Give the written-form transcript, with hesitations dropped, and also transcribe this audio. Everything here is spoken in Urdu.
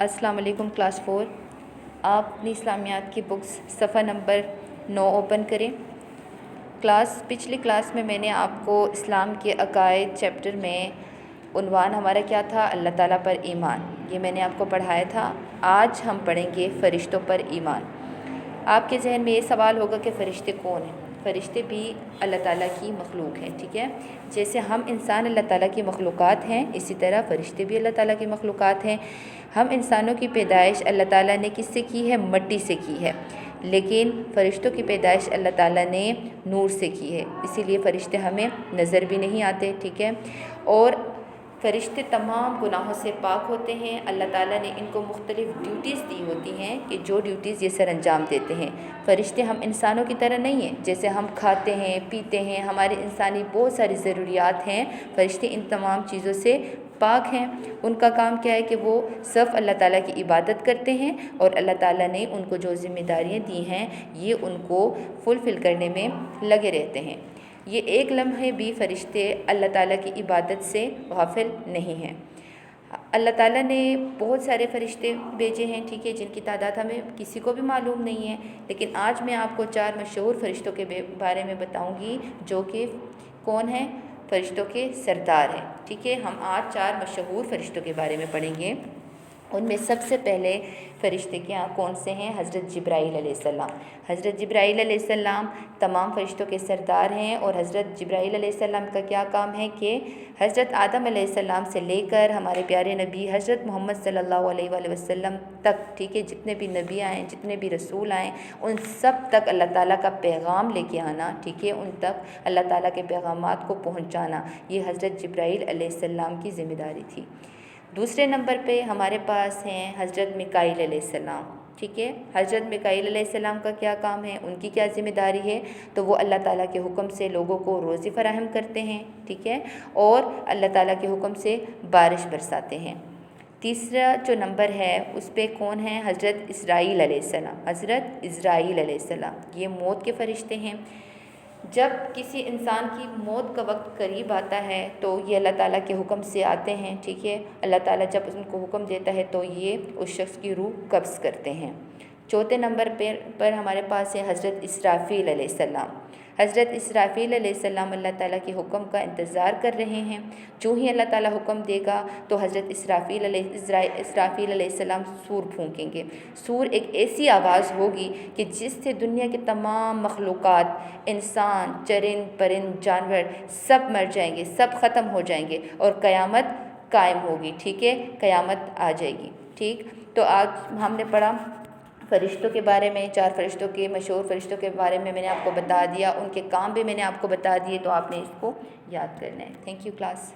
السلام علیکم کلاس 4۔ آپ اپنی اسلامیات کی بکس صفحہ نمبر 9 اوپن کریں۔ پچھلی کلاس میں نے آپ کو اسلام کے عقائد چیپٹر میں عنوان ہمارا کیا تھا؟ اللہ تعالیٰ پر ایمان، یہ میں نے آپ کو پڑھایا تھا۔ آج ہم پڑھیں گے فرشتوں پر ایمان۔ آپ کے ذہن میں یہ سوال ہوگا کہ فرشتے کون ہیں؟ فرشتے بھی اللہ تعالیٰ کی مخلوق ہیں، ٹھیک ہے؟ جیسے ہم انسان اللہ تعالیٰ کی مخلوقات ہیں، اسی طرح فرشتے بھی اللہ تعالیٰ کی مخلوقات ہیں۔ ہم انسانوں کی پیدائش اللہ تعالیٰ نے کس سے کی ہے؟ مٹی سے کی ہے، لیکن فرشتوں کی پیدائش اللہ تعالیٰ نے نور سے کی ہے، اسی لیے فرشتے ہمیں نظر بھی نہیں آتے، ٹھیک ہے؟ اور فرشتے تمام گناہوں سے پاک ہوتے ہیں۔ اللہ تعالیٰ نے ان کو مختلف ڈیوٹیز دی ہوتی ہیں کہ جو ڈیوٹیز یہ سر انجام دیتے ہیں۔ فرشتے ہم انسانوں کی طرح نہیں ہیں، جیسے ہم کھاتے ہیں، پیتے ہیں، ہمارے انسانی بہت ساری ضروریات ہیں، فرشتے ان تمام چیزوں سے پاک ہیں۔ ان کا کام کیا ہے کہ وہ صرف اللہ تعالیٰ کی عبادت کرتے ہیں، اور اللہ تعالیٰ نے ان کو جو ذمہ داریاں دی ہیں یہ ان کو فلفل کرنے میں لگے رہتے ہیں۔ یہ ایک لمحے بھی فرشتے اللہ تعالیٰ کی عبادت سے غافل نہیں ہیں۔ اللہ تعالیٰ نے بہت سارے فرشتے بھیجے ہیں، ٹھیک ہے، جن کی تعداد ہمیں کسی کو بھی معلوم نہیں ہے، لیکن آج میں آپ کو 4 مشہور فرشتوں کے بارے میں بتاؤں گی جو کہ کون ہیں؟ فرشتوں کے سردار ہیں، ٹھیک ہے؟ ہم آج 4 مشہور فرشتوں کے بارے میں پڑھیں گے۔ ان میں سب سے پہلے فرشتے کے کون سے ہیں؟ حضرت جبرائیل علیہ السلام۔ حضرت جبرائیل علیہ السلام تمام فرشتوں کے سردار ہیں، اور حضرت جبرائیل علیہ السلام کا کیا کام ہے کہ حضرت آدم علیہ السلام سے لے کر ہمارے پیارے نبی حضرت محمد صلی اللہ علیہ وآلہ وسلم تک، ٹھیک ہے، جتنے بھی نبی آئیں، جتنے بھی رسول آئیں، ان سب تک اللہ تعالیٰ کا پیغام لے کے آنا، ٹھیک ہے، ان تک اللہ تعالیٰ کے پیغامات کو پہنچانا، یہ حضرت جبرائیل علیہ السلام کی ذمہ داری تھی۔ دوسرے نمبر پہ ہمارے پاس ہیں حضرت میکائیل علیہ السلام، ٹھیک ہے؟ حضرت میکائیل علیہ السلام کا کیا کام ہے؟ ان کی کیا ذمہ داری ہے؟ تو وہ اللہ تعالیٰ کے حکم سے لوگوں کو روزی فراہم کرتے ہیں، ٹھیک ہے، اور اللہ تعالیٰ کے حکم سے بارش برساتے ہیں۔ تیسرا جو نمبر ہے اس پہ کون ہے؟ حضرت اسرائیل علیہ السلام۔ حضرت اسرائیل علیہ السلام یہ موت کے فرشتے ہیں۔ جب کسی انسان کی موت کا وقت قریب آتا ہے تو یہ اللہ تعالیٰ کے حکم سے آتے ہیں، ٹھیک ہے؟ اللہ تعالیٰ جب ان کو حکم دیتا ہے تو یہ اس شخص کی روح قبض کرتے ہیں۔ چوتھے نمبر پر ہمارے پاس ہے حضرت اسرافیل علیہ السلام۔ حضرت اسرافیل علیہ السلام اللہ تعالیٰ کے حکم کا انتظار کر رہے ہیں۔ جو ہی اللہ تعالیٰ حکم دے گا تو حضرت اسرافیل علیہ السلام سور پھونکیں گے۔ سور ایک ایسی آواز ہوگی کہ جس سے دنیا کے تمام مخلوقات، انسان، چرند پرند، جانور سب مر جائیں گے، سب ختم ہو جائیں گے، اور قیامت قائم ہوگی، ٹھیک ہے؟ قیامت آ جائے گی، ٹھیک؟ تو آج ہم نے پڑھا فرشتوں کے بارے میں، 4 فرشتوں کے مشہور فرشتوں کے بارے میں نے آپ کو بتا دیا، ان کے کام بھی میں نے آپ کو بتا دیے، تو آپ نے اس کو یاد کرنا ہے۔ Thank you class.